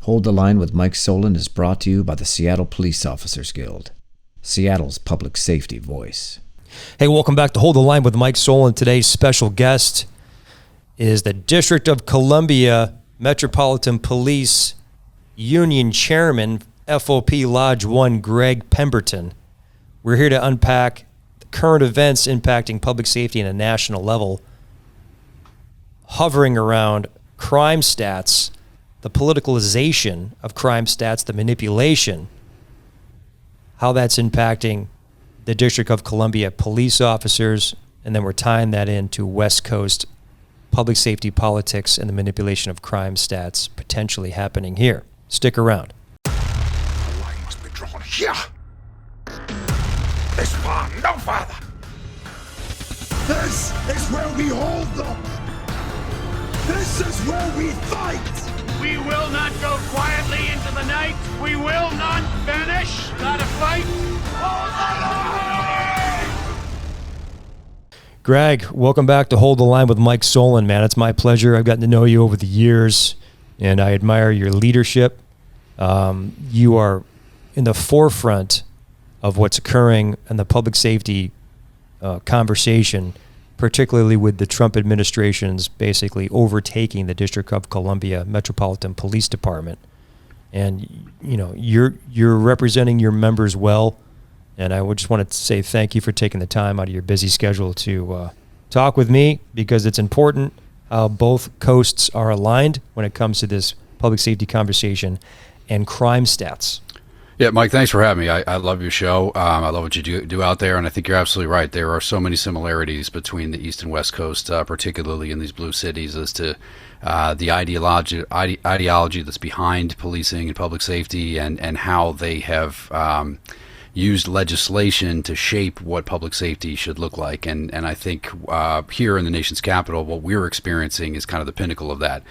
Hold the Line with Mike Solan is brought to you by the Seattle Police Officers Guild, Seattle's public safety voice. Hey, welcome back to Hold the Line with Mike Solan. Today's special guest is the District of Columbia Metropolitan Police Union Chairman, FOP Lodge 1, Gregg Pemberton. We're here to unpack the current events impacting public safety on a national level, hovering around crime stats, the politicalization of crime stats, the manipulation, how that's impacting the District of Columbia police officers, and then we're tying that into West Coast public safety politics and the manipulation of crime stats potentially happening here. Stick around. The line must be drawn here. This far, no farther. This is where we hold them. This is where we fight. We will not go quietly into the night. We will not vanish. Gotta fight. Gregg, welcome back to Hold the Line with Mike Solan, man. It's my pleasure. I've gotten to know you over the years, and I admire your leadership. You are in the forefront of what's occurring in the public safety conversation, particularly with the Trump administration's basically overtaking the District of Columbia Metropolitan Police Department. And, you know, you're representing your members well. And I would just want to say thank you for taking the time out of your busy schedule to talk with me, because it's important how both coasts are aligned when it comes to this public safety conversation and crime stats. Yeah, Mike, thanks for having me. I love your show. I love what you do out there, and I think you're absolutely right. There are so many similarities between the East and West Coast, particularly in these blue cities, as to the ideology that's behind policing and public safety, and how they have used legislation to shape what public safety should look like. And I think here in the nation's capital, what we're experiencing is kind of the pinnacle of that.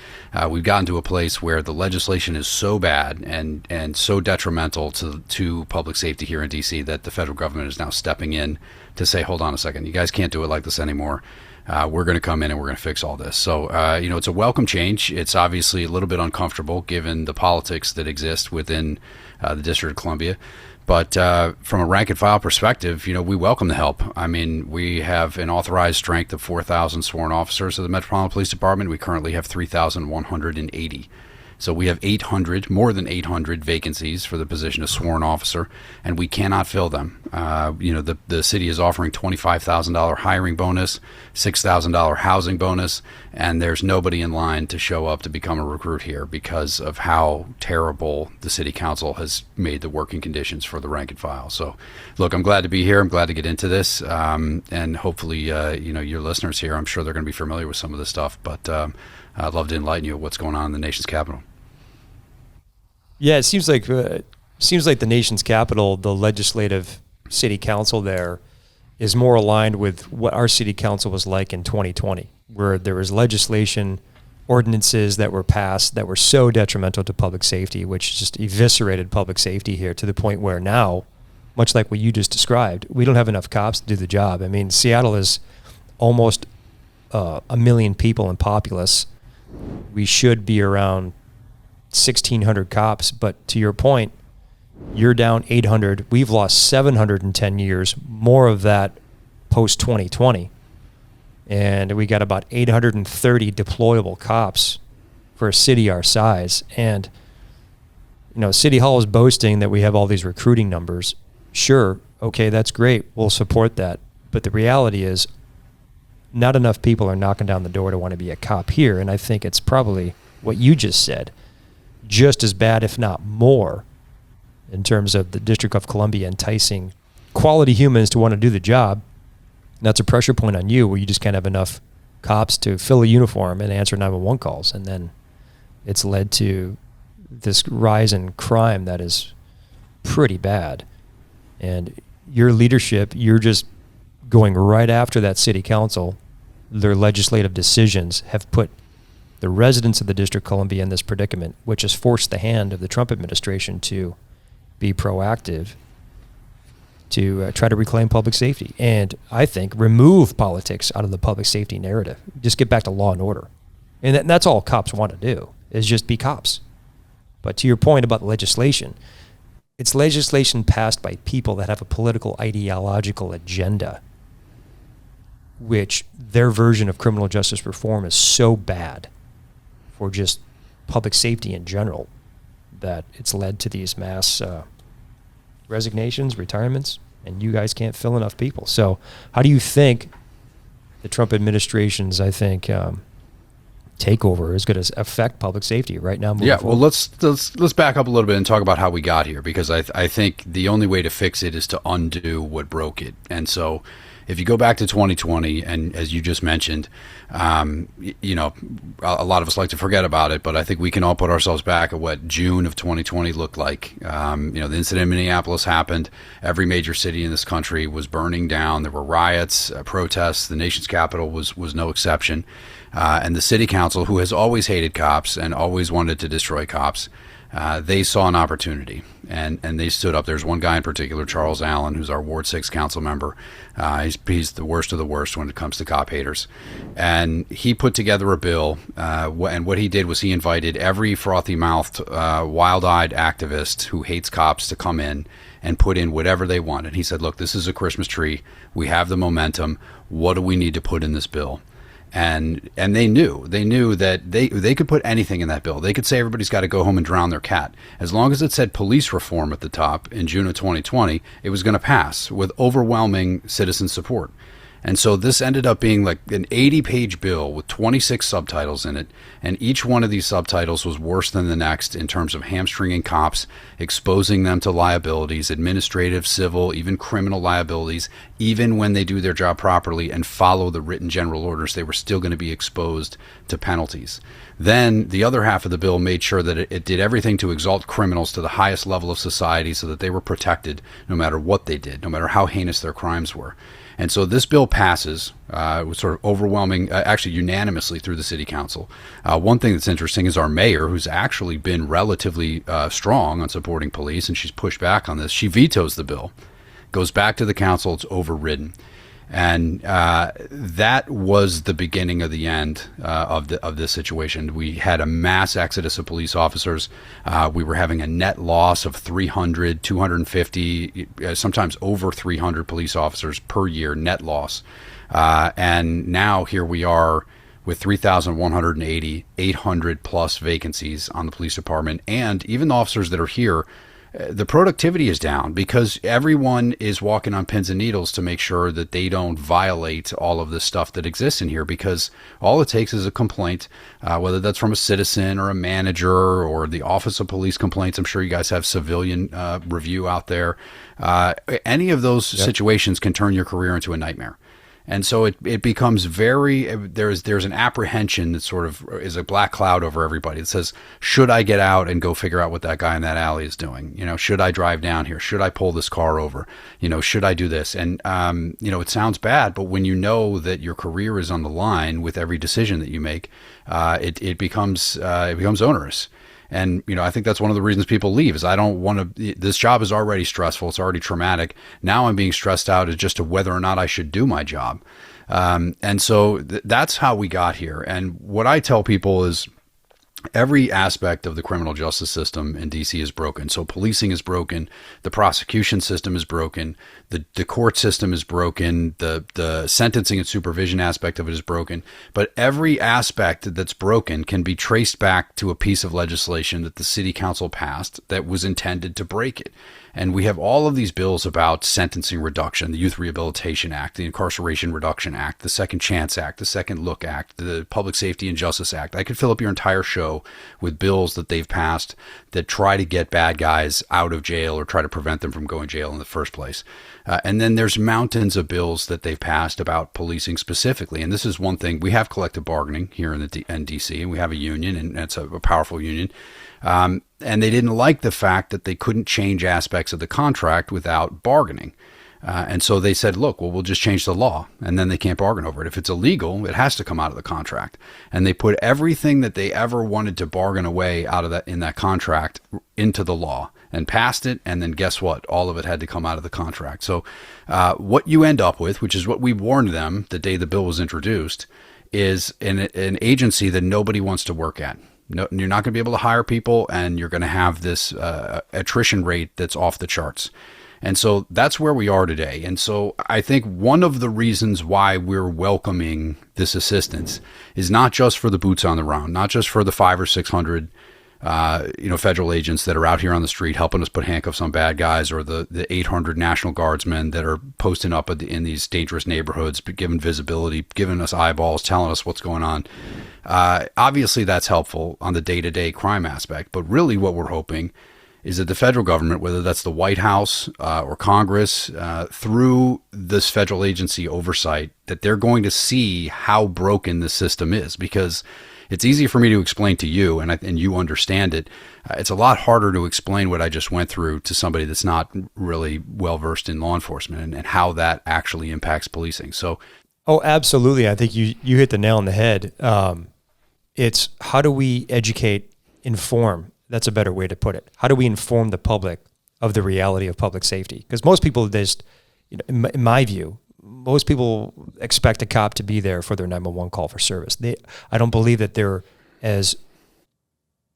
We've gotten to a place where the legislation is so bad and so detrimental to public safety here in D.C. that the federal government is now stepping in to say, hold on a second, you guys can't do it like this anymore. We're going to come in and we're going to fix all this. So, it's a welcome change. It's obviously a little bit uncomfortable given the politics that exist within the District of Columbia. But from a rank and file perspective, we welcome the help. I mean, we have an authorized strength of 4,000 sworn officers of the Metropolitan Police Department. We currently have 3,180. So we have more than 800 vacancies for the position of sworn officer, and we cannot fill them. The city is offering $25,000 hiring bonus, $6,000 housing bonus, and there's nobody in line to show up to become a recruit here because of how terrible the city council has made the working conditions for the rank and file. So, look, I'm glad to be here. I'm glad to get into this, and hopefully, your listeners here, I'm sure they're going to be familiar with some of this stuff, but I'd love to enlighten you of what's going on in the nation's capital. Yeah, it seems like the nation's capital, the legislative city council there, is more aligned with what our city council was like in 2020, where there was legislation, ordinances that were passed that were so detrimental to public safety, which just eviscerated public safety here to the point where now, much like what you just described, we don't have enough cops to do the job. I mean, Seattle is almost 1 million people in populace. We should be around 1,600 cops, but to your point, you're down 800. We've lost 700 in 10 years, more of that post-2020. And we got about 830 deployable cops for a city our size. And, City Hall is boasting that we have all these recruiting numbers. Sure, okay, that's great. We'll support that. But the reality is not enough people are knocking down the door to want to be a cop here. And I think it's probably what you just said, just as bad, if not more, in terms of the District of Columbia enticing quality humans to want to do the job. And that's a pressure point on you, where you just can't have enough cops to fill a uniform and answer 911 calls. And then it's led to this rise in crime that is pretty bad. And your leadership, you're just going right after that city council. Their legislative decisions have put the residents of the District of Columbia in this predicament, which has forced the hand of the Trump administration to be proactive to try to reclaim public safety. And I think remove politics out of the public safety narrative. Just get back to law and order. And that's all cops want to do, is just be cops. But to your point about legislation, it's legislation passed by people that have a political ideological agenda, which their version of criminal justice reform is so bad for just public safety in general that it's led to these mass resignations, retirements, and you guys can't fill enough people. So how do you think the Trump administration's, takeover is going to affect public safety right now? Yeah, forward? well, let's back up a little bit and talk about how we got here, because I think the only way to fix it is to undo what broke it. And so if you go back to 2020, and as you just mentioned, you know, a lot of us like to forget about it, but I think we can all put ourselves back at what June of 2020 looked like. You know, the incident in Minneapolis happened. Every major city in this country was burning down. There were riots, protests. The nation's capital was no exception. And the city council, who has always hated cops and always wanted to destroy cops, they saw an opportunity, and they stood up. There's one guy in particular, Charles Allen, who's our Ward 6 council member. He's the worst of the worst when it comes to cop haters. And he put together a bill, and what he did was he invited every frothy-mouthed, wild-eyed activist who hates cops to come in and put in whatever they want. And he said, look, this is a Christmas tree. We have the momentum. What do we need to put in this bill? And they knew that they could put anything in that bill. They could say everybody's got to go home and drown their cat. As long as it said police reform at the top in June of 2020, it was going to pass with overwhelming citizen support. And so this ended up being like an 80-page bill with 26 subtitles in it, and each one of these subtitles was worse than the next in terms of hamstringing cops, exposing them to liabilities, administrative, civil, even criminal liabilities. Even when they do their job properly and follow the written general orders, they were still going to be exposed to penalties. Then the other half of the bill made sure that it did everything to exalt criminals to the highest level of society so that they were protected no matter what they did, no matter how heinous their crimes were. And so this bill passes with sort of overwhelming, actually unanimously through the city council. One thing that's interesting is our mayor, who's actually been relatively strong on supporting police, and she's pushed back on this. She vetoes the bill, goes back to the council, it's overridden. And that was the beginning of the end of this situation. We had a mass exodus of police officers. We were having a net loss of 300, 250, sometimes over 300 police officers per year, net loss. And now here we are with 3,180, 800 plus vacancies on the police department. And even the officers that are here, the productivity is down because everyone is walking on pins and needles to make sure that they don't violate all of this stuff that exists in here, because all it takes is a complaint, whether that's from a citizen or a manager or the Office of Police Complaints. I'm sure you guys have civilian review out there. Any of those situations can turn your career into a nightmare. And so it becomes there's an apprehension that sort of is a black cloud over everybody that says, should I get out and go figure out what that guy in that alley is doing? You know, should I drive down here? Should I pull this car over? You know, should I do this? And, you know, it sounds bad, but when you know that your career is on the line with every decision that you make, it becomes onerous. And, you know, I think that's one of the reasons people leave is I don't want to, this job is already stressful. It's already traumatic. Now I'm being stressed out as just to whether or not I should do my job. And so that's how we got here. And what I tell people is every aspect of the criminal justice system in D.C. is broken. So policing is broken. The prosecution system is broken. The court system is broken. The sentencing and supervision aspect of it is broken. But every aspect that's broken can be traced back to a piece of legislation that the city council passed that was intended to break it. And we have all of these bills about sentencing reduction, the Youth Rehabilitation Act, the Incarceration Reduction Act, the Second Chance Act, the Second Look Act, the Public Safety and Justice Act. I could fill up your entire show with bills that they've passed that try to get bad guys out of jail or try to prevent them from going to jail in the first place. And then there's mountains of bills that they've passed about policing specifically. And this is one thing. We have collective bargaining here in D.C., and we have a union, and it's a powerful union. And they didn't like the fact that they couldn't change aspects of the contract without bargaining. And so they said, look, well, we'll just change the law, and then they can't bargain over it. If it's illegal, it has to come out of the contract. And they put everything that they ever wanted to bargain away out of that in that contract into the law and passed it. And then guess what? All of it had to come out of the contract. So what you end up with, which is what we warned them the day the bill was introduced, is an agency that nobody wants to work at. No, you're not going to be able to hire people, and you're going to have this attrition rate that's off the charts. And so that's where we are today. And so I think one of the reasons why we're welcoming this assistance is not just for the boots on the ground, not just for the 500 or 600 federal agents that are out here on the street helping us put handcuffs on bad guys, or the 800 National Guardsmen that are posting up in these dangerous neighborhoods, giving visibility, giving us eyeballs, telling us what's going on. Obviously, that's helpful on the day-to-day crime aspect. But really what we're hoping is that the federal government, whether that's the White House or Congress, through this federal agency oversight, that they're going to see how broken this system is. Because it's easy for me to explain to you, and you understand it. It's a lot harder to explain what I just went through to somebody that's not really well-versed in law enforcement and how that actually impacts policing. So, oh, absolutely. I think you hit the nail on the head. It's how do we educate, inform? That's a better way to put it. How do we inform the public of the reality of public safety? Because most people just, in my view, most people expect a cop to be there for their 911 call for service. I don't believe that they're as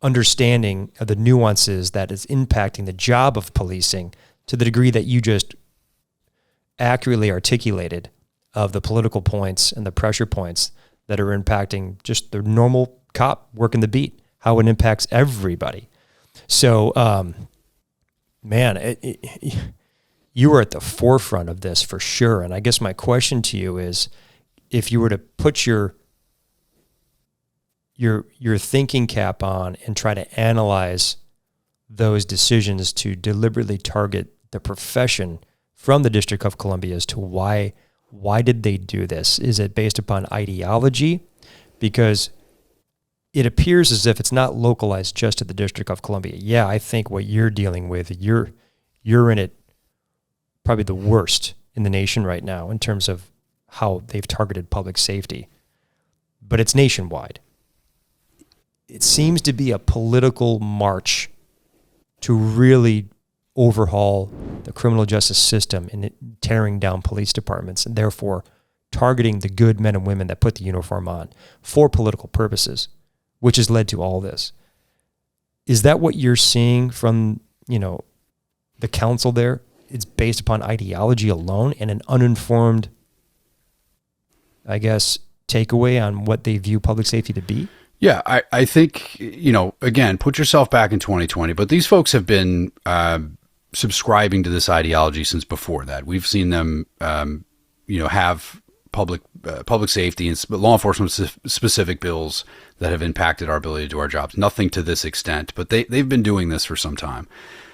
understanding of the nuances that is impacting the job of policing to the degree that you just accurately articulated of the political points and the pressure points that are impacting just the normal cop working the beat, how it impacts everybody. So, man, you were at the forefront of this for sure. And I guess my question to you is, if you were to put your thinking cap on and try to analyze those decisions to deliberately target the profession from the District of Columbia as to why did they do this? Is it based upon ideology? Because it appears as if it's not localized just to the District of Columbia. Yeah, I think what you're dealing with, you're in it probably the worst in the nation right now in terms of how they've targeted public safety. But it's nationwide. It seems to be a political march to really overhaul the criminal justice system and tearing down police departments, and therefore targeting the good men and women that put the uniform on for political purposes, which has led to all this. Is that what you're seeing from, the council there? It's based upon ideology alone and an uninformed, I guess, takeaway on what they view public safety to be? Yeah, I think, again, put yourself back in 2020, but these folks have been subscribing to this ideology since before that. We've seen them, have public safety and law enforcement specific bills that have impacted our ability to do our jobs. Nothing to this extent, but they've been doing this for some time.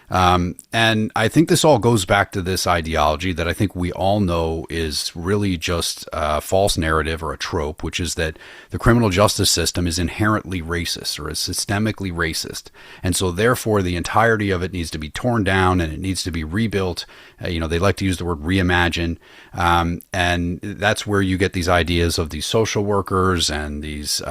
And I think this all goes back to this ideology that I think we all know is really just a false narrative or a trope, which is that the criminal justice system is inherently racist or is systemically racist. And so therefore the entirety of it needs to be torn down and it needs to be rebuilt. They like to use the word reimagine. And that's where you get these ideas of these social workers and these,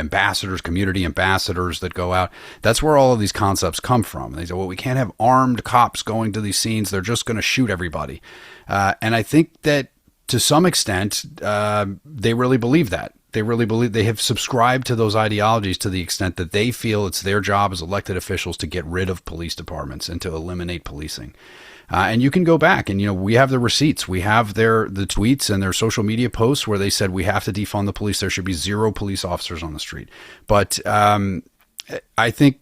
ambassadors, community ambassadors that go out. That's where all of these concepts come from. They say, well, we can't have armed cops going to these scenes. They're just going to shoot everybody. And I think that to some extent, they really believe that. They really believe they have subscribed to those ideologies to the extent that they feel it's their job as elected officials to get rid of police departments and to eliminate policing. And you can go back and, we have the receipts. We have the tweets and their social media posts where they said we have to defund the police. There should be 0 police officers on the street. But I think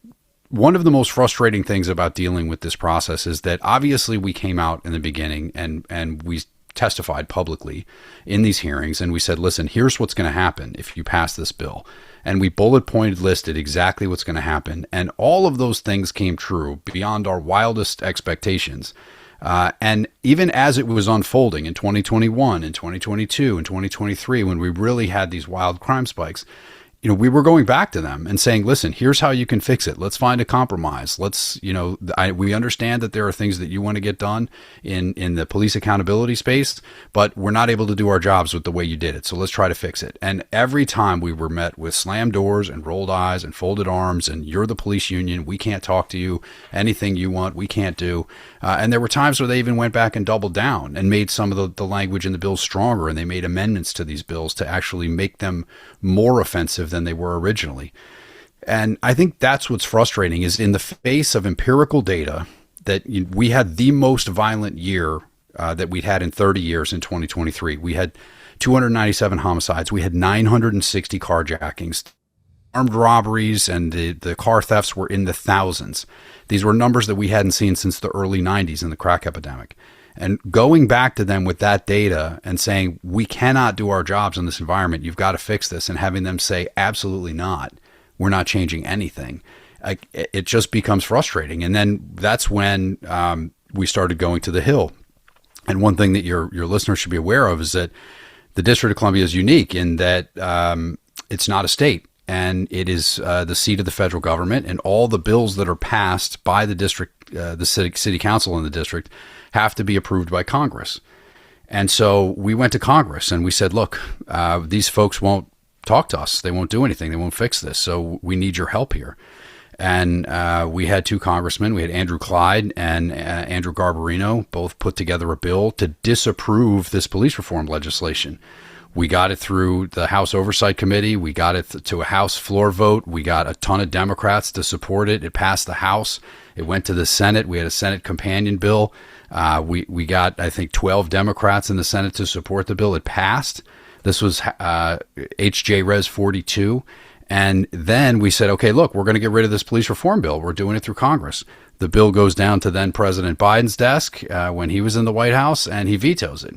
one of the most frustrating things about dealing with this process is that obviously we came out in the beginning and we testified publicly in these hearings and we said, listen, here's what's going to happen if you pass this bill. And we bullet pointed listed exactly what's going to happen. And all of those things came true beyond our wildest expectations. And even as it was unfolding in 2021 and 2022 and 2023, when we really had these wild crime spikes, we were going back to them and saying, listen, here's how you can fix it. Let's find a compromise. We understand that there are things that you want to get done in the police accountability space, but we're not able to do our jobs with the way you did it. So let's try to fix it. And every time we were met with slammed doors and rolled eyes and folded arms and you're the police union. We can't talk to you. Anything you want, we can't do. And there were times where they even went back and doubled down and made some of the language in the bills stronger. And they made amendments to these bills to actually make them more offensive effective than they were originally. And I think that's what's frustrating, is in the face of empirical data that we had the most violent year that we'd had in 30 years in 2023. We had 297 homicides. We had 960 carjackings. Armed robberies and the car thefts were in the thousands. These were numbers that we hadn't seen since the early 90s in the crack epidemic. And going back to them with that data and saying, we cannot do our jobs in this environment, you've got to fix this, and having them say, absolutely not, we're not changing anything, it just becomes frustrating. And then that's when we started going to the Hill. And one thing that your listeners should be aware of is that the District of Columbia is unique in that it's not a state. And it is the seat of the federal government, and all the bills that are passed by the district, the city council in the district, have to be approved by Congress. And so we went to Congress and we said, look, these folks won't talk to us. They won't do anything. They won't fix this. So we need your help here. And we had two congressmen. We had Andrew Clyde and Andrew Garbarino, both put together a bill to disapprove this police reform legislation. We got it through the House Oversight Committee. We got it to a House floor vote. We got a ton of Democrats to support it. It passed the House. It went to the Senate. We had a Senate companion bill. We got, I think, 12 Democrats in the Senate to support the bill. It passed. This was HJ Res 42. And then we said, okay, look, we're going to get rid of this police reform bill. We're doing it through Congress. The bill goes down to then President Biden's desk when he was in the White House, and he vetoes it.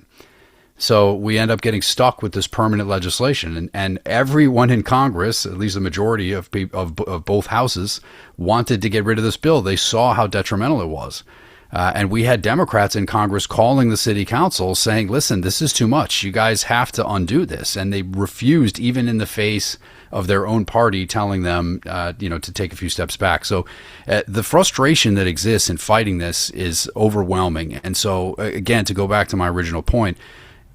So we end up getting stuck with this permanent legislation, and everyone in Congress, at least the majority of both houses, wanted to get rid of this bill. They saw how detrimental it was. And we had Democrats in Congress calling the city council saying, listen, this is too much. You guys have to undo this. And they refused, even in the face of their own party telling them, to take a few steps back. So the frustration that exists in fighting this is overwhelming. And so, again, to go back to my original point,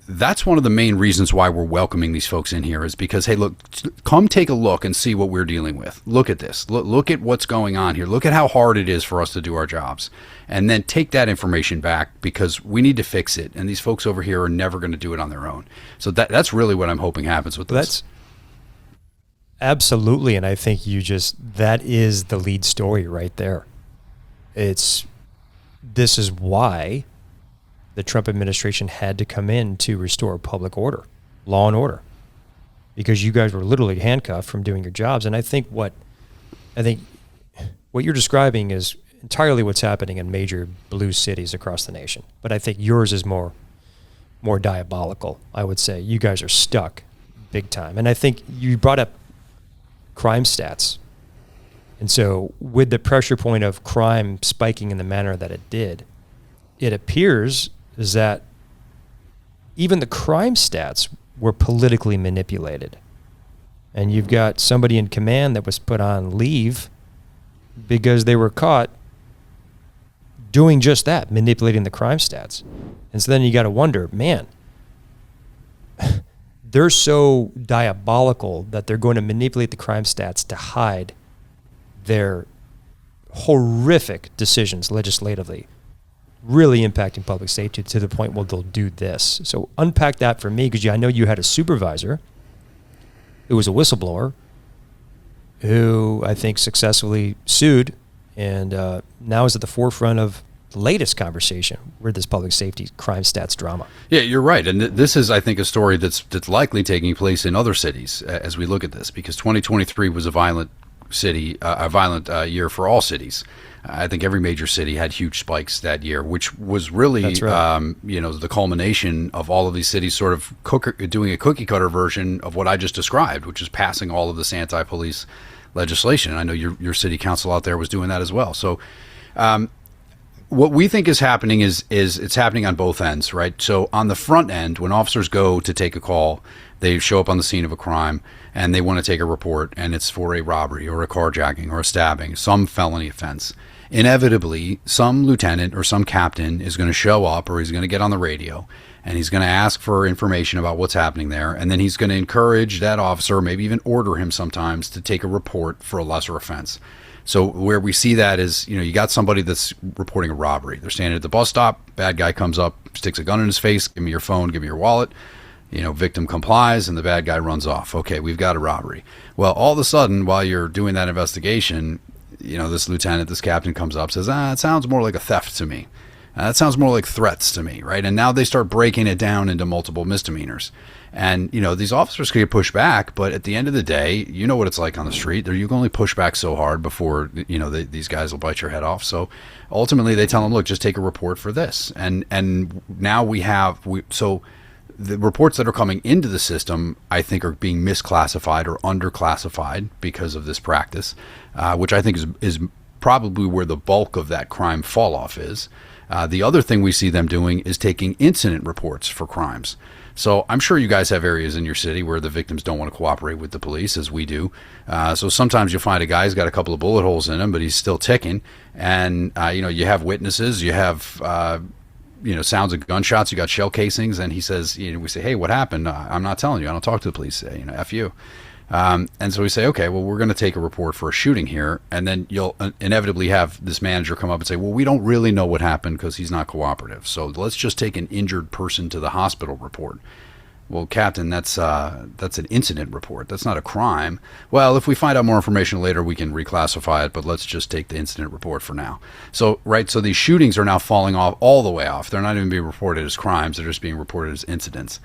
that's one of the main reasons why we're welcoming these folks in here, is because, hey, look, come take a look and see what we're dealing with. Look at this. Look at what's going on here. Look at how hard it is for us to do our jobs. And then take that information back, because we need to fix it. And these folks over here are never going to do it on their own. So that's really what I'm hoping happens with this. That's absolutely. And I think that is the lead story right there. This is why the Trump administration had to come in to restore public order, law and order, because you guys were literally handcuffed from doing your jobs. And I think what you're describing is entirely what's happening in major blue cities across the nation. But I think yours is more diabolical, I would say. You guys are stuck big time. And I think you brought up crime stats. And so with the pressure point of crime spiking in the manner that it did, it appears is that even the crime stats were politically manipulated. And you've got somebody in command that was put on leave because they were caught doing just that, manipulating the crime stats. And so then you got to wonder, man, they're so diabolical that they're going to manipulate the crime stats to hide their horrific decisions legislatively, really impacting public safety to the point where they'll do this. So unpack that for me, because I know you had a supervisor who was a whistleblower who I think successfully sued, and now is at the forefront of the latest conversation with this public safety crime stats drama. Yeah, you're right. And this is, I think, a story that's likely taking place in other cities as we look at this, because 2023 was a violent year for all cities. I think every major city had huge spikes that year, which was really, That's right. The culmination of all of these cities sort of doing a cookie cutter version of what I just described, which is passing all of this anti-police legislation. And I know your city council out there was doing that as well. So what we think is happening is it's happening on both ends, right? So on the front end, when officers go to take a call, they show up on the scene of a crime and they want to take a report, and it's for a robbery or a carjacking or a stabbing, some felony offense. Inevitably, some lieutenant or some captain is going to show up, or he's going to get on the radio, and he's going to ask for information about what's happening there, and then he's going to encourage that officer, maybe even order him sometimes, to take a report for a lesser offense. So where we see that is, you got somebody that's reporting a robbery. They're standing at the bus stop, bad guy comes up, sticks a gun in his face, give me your phone, give me your wallet. Victim complies and the bad guy runs off. Okay, we've got a robbery. Well, all of a sudden, while you're doing that investigation, this lieutenant, this captain comes up, says, it sounds more like a theft to me. That sounds more like threats to me, right? And now they start breaking it down into multiple misdemeanors. And, these officers can push back, but at the end of the day, you know what it's like on the street. You can only push back so hard before, these guys will bite your head off. So ultimately they tell them, look, just take a report for this. And now so the reports that are coming into the system, I think, are being misclassified or underclassified because of this practice, which I think is probably where the bulk of that crime fall off is. The other thing we see them doing is taking incident reports for crimes. So I'm sure you guys have areas in your city where the victims don't want to cooperate with the police, as we do. So sometimes you'll find a guy who's got a couple of bullet holes in him, but he's still ticking. And, you have witnesses, you have, sounds of gunshots, you got shell casings, and he says, we say, hey, what happened? I'm not telling you. I don't talk to the police. F you. And so we say, okay, well, we're going to take a report for a shooting here. And then you'll inevitably have this manager come up and say, well, we don't really know what happened because he's not cooperative. So let's just take an injured person to the hospital report. Well, Captain, that's an incident report. That's not a crime. Well, if we find out more information later, we can reclassify it, but let's just take the incident report for now. So, right, so these shootings are now falling off all the way off. They're not even being reported as crimes. They're just being reported as incidents.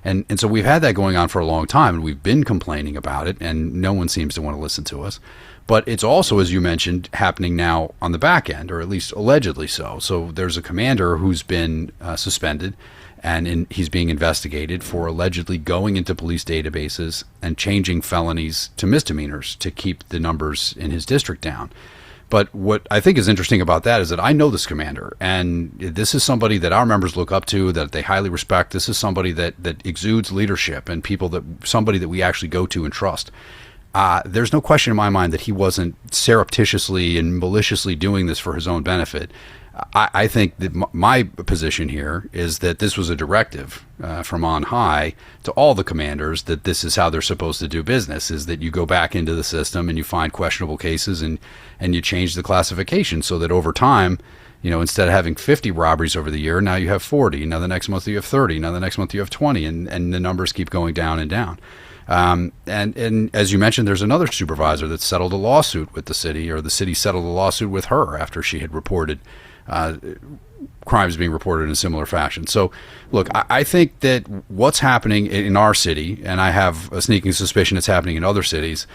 And so we've had that going on for a long time, and we've been complaining about it, and no one seems to want to listen to us. But it's also, as you mentioned, happening now on the back end, or at least allegedly so. So there's a commander who's been suspended, and he's being investigated for allegedly going into police databases and changing felonies to misdemeanors to keep the numbers in his district down. But what I think is interesting about that is that I know this commander, and this is somebody that our members look up to, that they highly respect. This is somebody that exudes leadership and somebody that we actually go to and trust. There's no question in my mind that he wasn't surreptitiously and maliciously doing this for his own benefit. I think that my position here is that this was a directive from on high to all the commanders that this is how they're supposed to do business, is that you go back into the system and you find questionable cases and you change the classification so that over time, instead of having 50 robberies over the year, now you have 40. Now the next month you have 30. Now the next month you have 20, and the numbers keep going down and down. And as you mentioned, there's another supervisor that settled a lawsuit with the city, or the city settled a lawsuit with her after she had reported crimes being reported in a similar fashion. So, look, I think that what's happening in our city, and I have a sneaking suspicion it's happening in other cities,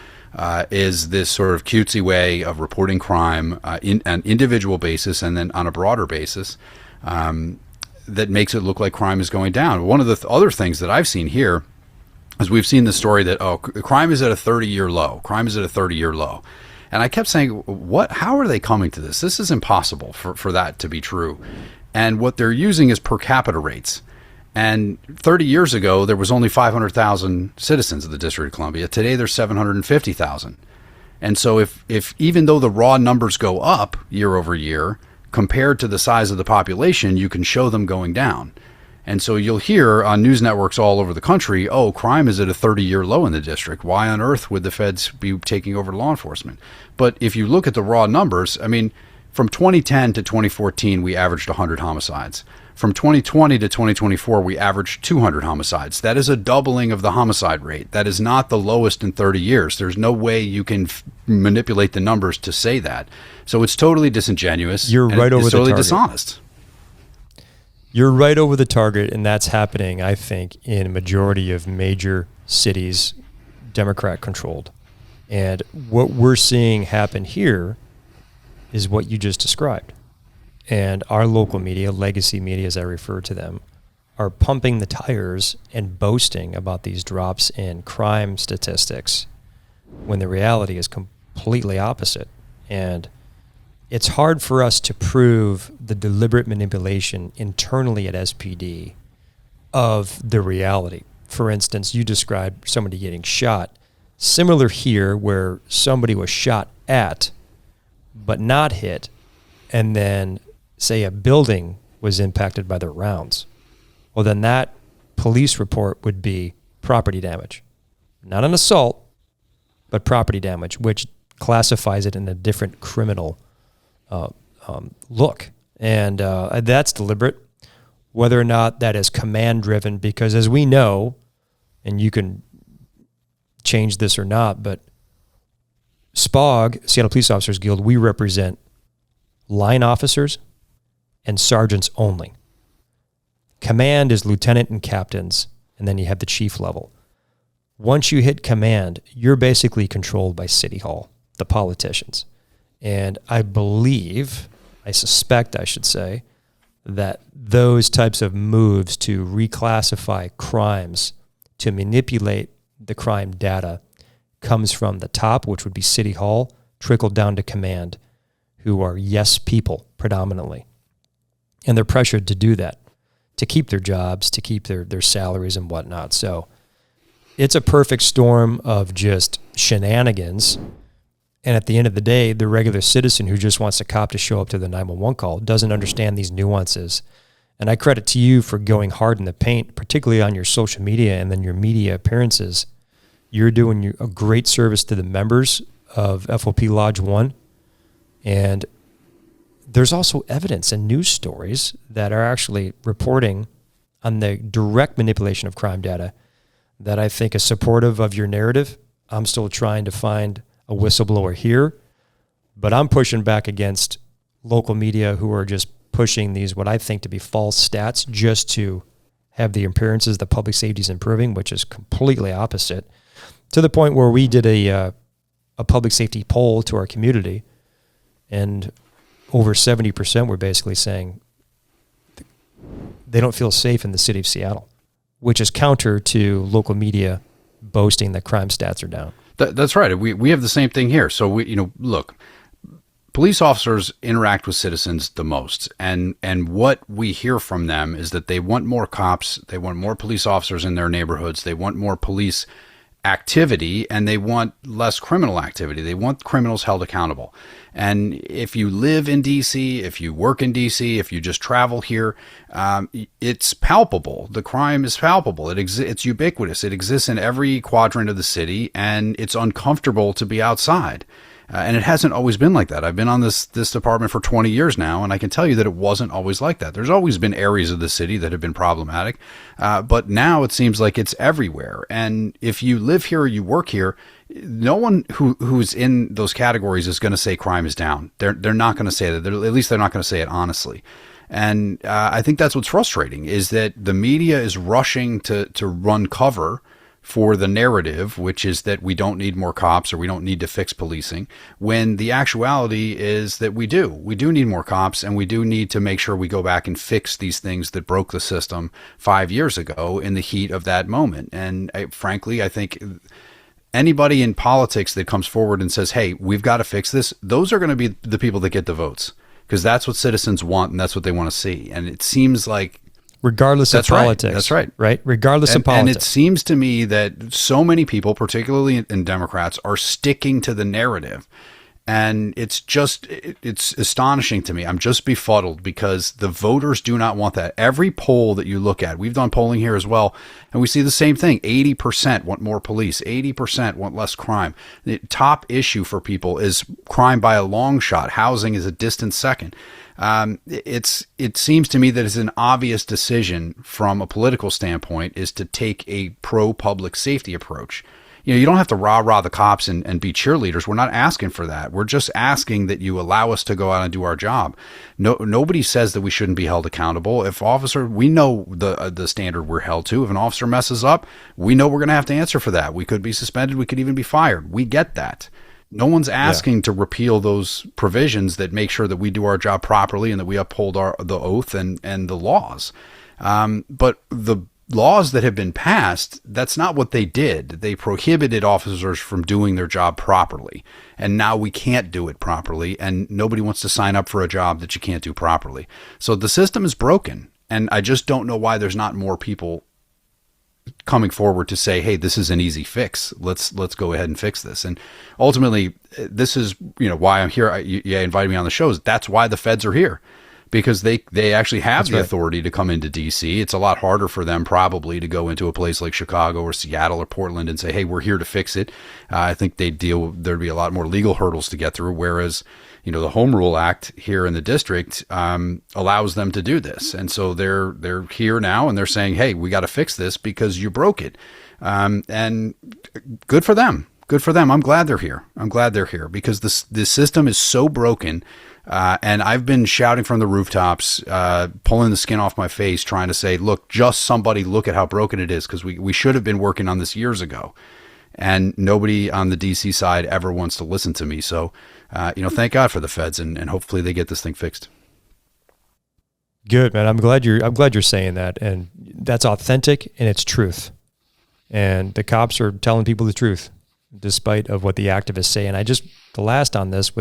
is this sort of cutesy way of reporting crime in an individual basis and then on a broader basis that makes it look like crime is going down. One of the other things that I've seen here is we've seen the story that, crime is at a 30-year low. Crime is at a 30-year low. And I kept saying, how are they coming to this? This is impossible for that to be true. And what they're using is per capita rates. And 30 years ago, there was only 500,000 citizens of the District of Columbia. Today, there's 750,000. And so if even though the raw numbers go up year over year, compared to the size of the population, you can show them going down. And so you'll hear on news networks all over the country, crime is at a 30-year low in the district. Why on earth would the feds be taking over law enforcement? But if you look at the raw numbers, from 2010 to 2014, we averaged 100 homicides. From 2020 to 2024, we averaged 200 homicides. That is a doubling of the homicide rate. That is not the lowest in 30 years. There's no way you can manipulate the numbers to say that. So it's totally disingenuous. You're right over the target. It's totally dishonest. You're right over the target, and that's happening, I think, in a majority of major cities, Democrat-controlled. And what we're seeing happen here is what you just described. And our local media, legacy media as I refer to them, are pumping the tires and boasting about these drops in crime statistics when the reality is completely opposite. And it's hard for us to prove the deliberate manipulation internally at SPD of the reality. For instance, you described somebody getting shot. Similar here, where somebody was shot at but not hit, and then say a building was impacted by the rounds. Well, then that police report would be property damage. Not an assault, but property damage, which classifies it in a different criminal look. And that's deliberate. Whether or not that is command-driven, because as we know, and you can change this or not, but SPOG, Seattle Police Officers Guild, we represent line officers and sergeants only. Command is lieutenant and captains, and then you have the chief level. Once you hit command, you're basically controlled by City Hall, the politicians. And I suspect, that those types of moves to reclassify crimes, to manipulate the crime data, comes from the top, which would be City Hall, trickled down to command, who are yes people predominantly. And they're pressured to do that, to keep their jobs, to keep their salaries and whatnot. So it's a perfect storm of just shenanigans. And at the end of the day, the regular citizen who just wants a cop to show up to the 911 call doesn't understand these nuances. And I credit to you for going hard in the paint, particularly on your social media and then your media appearances. You're doing a great service to the members of FOP Lodge 1. And there's also evidence and news stories that are actually reporting on the direct manipulation of crime data that I think is supportive of your narrative. I'm still trying to find a whistleblower here, but I'm pushing back against local media who are just pushing these, what I think to be false stats, just to have the appearances that public safety is improving, which is completely opposite, to the point where we did a public safety poll to our community, and over 70% were basically saying they don't feel safe in the city of Seattle, which is counter to local media boasting that crime stats are down. That's right. We have the same thing here. So look, police officers interact with citizens the most, and what we hear from them is that they want more cops, they want more police officers in their neighborhoods, they want more police activity, and they want less criminal activity. They want criminals held accountable. And if you live in D.C., if you work in D.C., if you just travel here, it's palpable. The crime is palpable. It's ubiquitous. It exists in every quadrant of the city, and it's uncomfortable to be outside. And it hasn't always been like that. I've been on this department for 20 years now, and I can tell you that it wasn't always like that. There's always been areas of the city that have been problematic, but now it seems like it's everywhere. And if you live here or you work here, no one who's in those categories is going to say crime is down. They're not going to say that. At least they're not going to say it honestly. And I think that's what's frustrating, is that the media is rushing to run cover for the narrative, which is that we don't need more cops or we don't need to fix policing, when the actuality is that we do need more cops, and we do need to make sure we go back and fix these things that broke the system 5 years ago in the heat of that moment. And frankly, I think anybody in politics that comes forward and says, hey, we've got to fix this, those are going to be the people that get the votes, because that's what citizens want and that's what they want to see. And it seems like regardless of politics. That's right. Right? Regardless of politics. And it seems to me that so many people, particularly in Democrats, are sticking to the narrative. And it's astonishing to me. I'm just befuddled because the voters do not want that. Every poll that you look at, we've done polling here as well, and we see the same thing. 80% want more police. 80% want less crime. The top issue for people is crime by a long shot. Housing is a distant second. It seems to me that it's an obvious decision from a political standpoint is to take a pro-public safety approach. You don't have to rah-rah the cops and be cheerleaders. We're not asking for that. We're just asking that you allow us to go out and do our job. Nobody says that we shouldn't be held accountable. We know the standard we're held to. If an officer messes up, we know we're going to have to answer for that. We could be suspended. We could even be fired. We get that. No one's asking to repeal those provisions that make sure that we do our job properly and that we uphold the oath and the laws. But the laws that have been passed, that's not what they did. They prohibited officers from doing their job properly. And now we can't do it properly, and nobody wants to sign up for a job that you can't do properly. So the system is broken, and I just don't know why there's not more people coming forward to say, hey, this is an easy fix. Let's go ahead and fix this. And ultimately, this is why I'm here. You invited me on the show. That's why the feds are here, because they actually have the authority to come into D.C. It's a lot harder for them probably to go into a place like Chicago or Seattle or Portland and say, hey, we're here to fix it. I think there'd be a lot more legal hurdles to get through, whereas the Home Rule Act here in the district allows them to do this. And so they're here now and they're saying, hey, we got to fix this because you broke it. And good for them. Good for them. I'm glad they're here. I'm glad they're here because this system is so broken. And I've been shouting from the rooftops, pulling the skin off my face, trying to say, look, just somebody look at how broken it is, because we should have been working on this years ago. And nobody on the D.C. side ever wants to listen to me. So, thank God for the feds, and hopefully they get this thing fixed. Good, man. I'm glad you're saying that, and that's authentic and it's truth. And the cops are telling people the truth, despite of what the activists say. And the last on this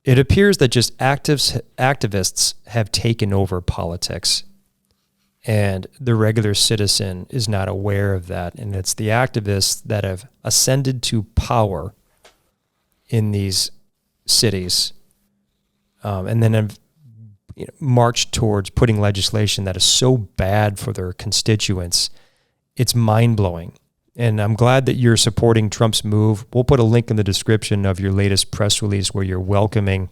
it appears that just activists have taken over politics, and the regular citizen is not aware of that. And it's the activists that have ascended to power in these cities, and then have marched towards putting legislation that is so bad for their constituents. It's mind-blowing. And I'm glad that you're supporting Trump's move. We'll put a link in the description of your latest press release where you're welcoming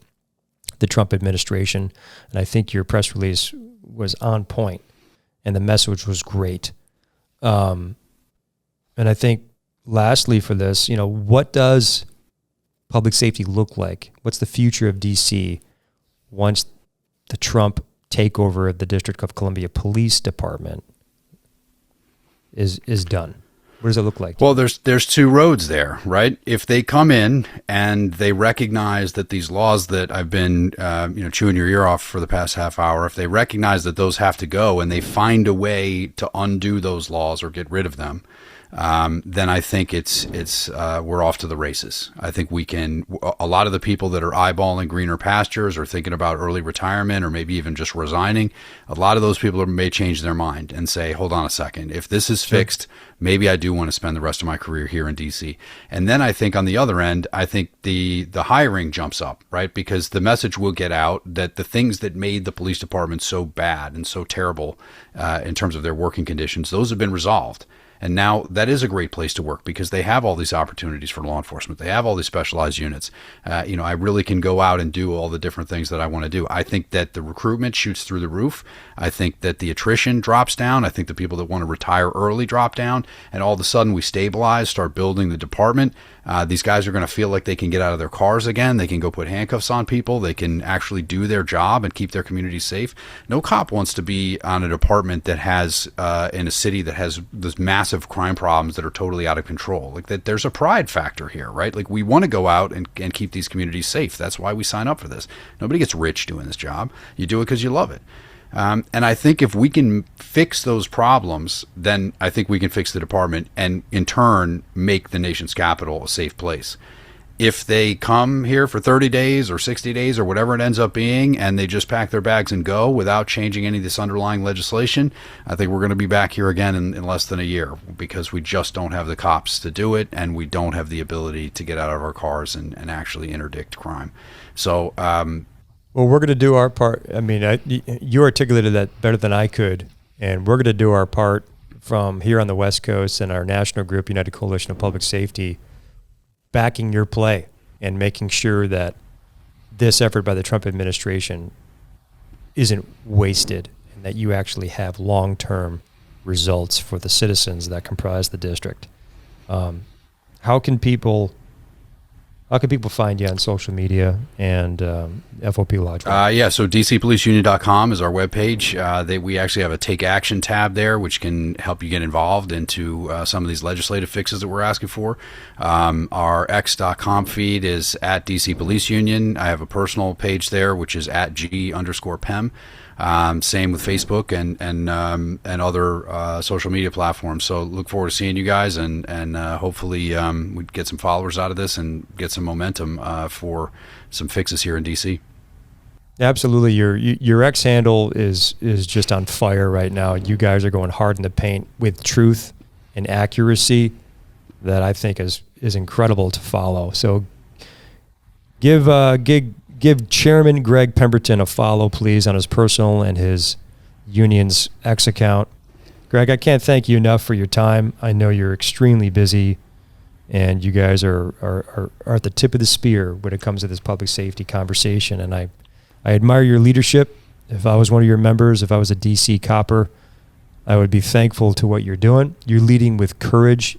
the Trump administration. And I think your press release was on point and the message was great. And I think lastly for this, what does public safety look like? What's the future of D.C. once the Trump takeover of the District of Columbia Police Department is done? What does it look like? Well, there's two roads there, right? If they come in and they recognize that these laws that I've been, chewing your ear off for the past half hour, if they recognize that those have to go and they find a way to undo those laws or get rid of them, then I think we're off to the races. I think a lot of the people that are eyeballing greener pastures or thinking about early retirement or maybe even just resigning, a lot of those people may change their mind and say, hold on a second, if this is fixed, maybe I do want to spend the rest of my career here in DC. And then I think on the other end, I think the hiring jumps up, right? Because the message will get out that the things that made the police department so bad and so terrible in terms of their working conditions, those have been resolved. And now that is a great place to work because they have all these opportunities for law enforcement. They have all these specialized units. I really can go out and do all the different things that I want to do. I think that the recruitment shoots through the roof. I think that the attrition drops down. I think the people that want to retire early drop down. And all of a sudden we stabilize, start building the department. These guys are going to feel like they can get out of their cars again. They can go put handcuffs on people. They can actually do their job and keep their community safe. No cop wants to be on a department that has, in a city that has this massive crime problems that are totally out of control. Like that, there's a pride factor here, right? Like we want to go out and keep these communities safe. That's why we sign up for this. Nobody gets rich doing this job. You do it because you love it. And I think if we can fix those problems, then I think we can fix the department and in turn make the nation's capital a safe place. If they come here for 30 days or 60 days or whatever it ends up being, and they just pack their bags and go without changing any of this underlying legislation, I think we're going to be back here again in less than a year because we just don't have the cops to do it, and we don't have the ability to get out of our cars and actually interdict crime. So, well, we're going to do our part. I mean, you articulated that better than I could, and we're going to do our part from here on the West Coast and our national group, United Coalition of Public Safety, backing your play and making sure that this effort by the Trump administration isn't wasted and that you actually have long-term results for the citizens that comprise the district. How can people find you on social media and FOP Lodge? So dcpoliceunion.com is our webpage. We actually have a Take Action tab there, which can help you get involved into some of these legislative fixes that we're asking for. Our x.com feed is at DC Police Union. I have a personal page there, which is at G_Pem. Same with Facebook and other social media platforms. So look forward to seeing you guys and hopefully we get some followers out of this and get some momentum for some fixes here in DC. Absolutely. Your X handle is just on fire right now. You guys are going hard in the paint with truth and accuracy that I think is incredible to follow. So give Chairman Gregg Pemberton a follow, please, on his personal and his union's X account. Greg, I can't thank you enough for your time. I know you're extremely busy, and you guys are at the tip of the spear when it comes to this public safety conversation, and I admire your leadership. If I was one of your members, if I was a DC copper, I would be thankful to what you're doing. You're leading with courage.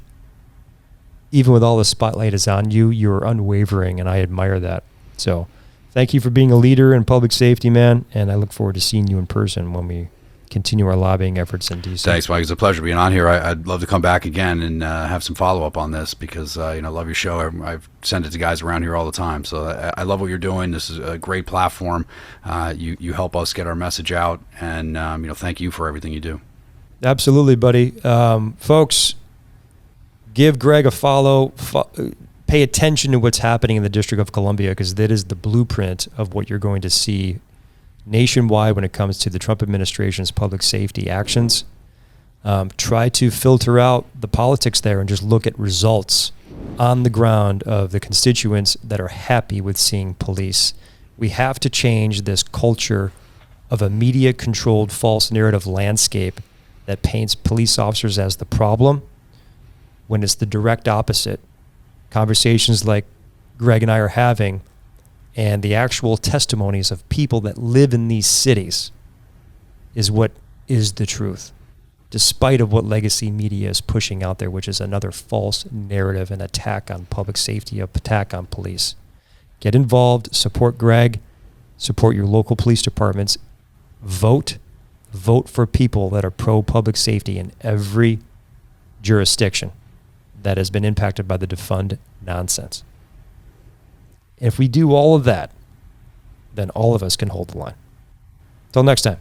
Even with all the spotlight is on you, you're unwavering, and I admire that. So thank you for being a leader in public safety, man, and I look forward to seeing you in person when we continue our lobbying efforts in D.C. Thanks, Mike. It's a pleasure being on here. I'd love to come back again and have some follow-up on this because, I love your show. I've sent it to guys around here all the time. So I love what you're doing. This is a great platform. You help us get our message out, and, thank you for everything you do. Absolutely, buddy. Folks, give Gregg a follow. Pay attention to what's happening in the District of Columbia because that is the blueprint of what you're going to see nationwide when it comes to the Trump administration's public safety actions. Try to filter out the politics there and just look at results on the ground of the constituents that are happy with seeing police. We have to change this culture of a media-controlled false narrative landscape that paints police officers as the problem when it's the direct opposite. Conversations like Gregg and I are having and the actual testimonies of people that live in these cities is what is the truth, despite of what legacy media is pushing out there, which is another false narrative, an attack on public safety, an attack on police. Get involved, support Gregg, support your local police departments, vote for people that are pro-public safety in every jurisdiction that has been impacted by the defund nonsense. If we do all of that, then all of us can hold the line. Till next time.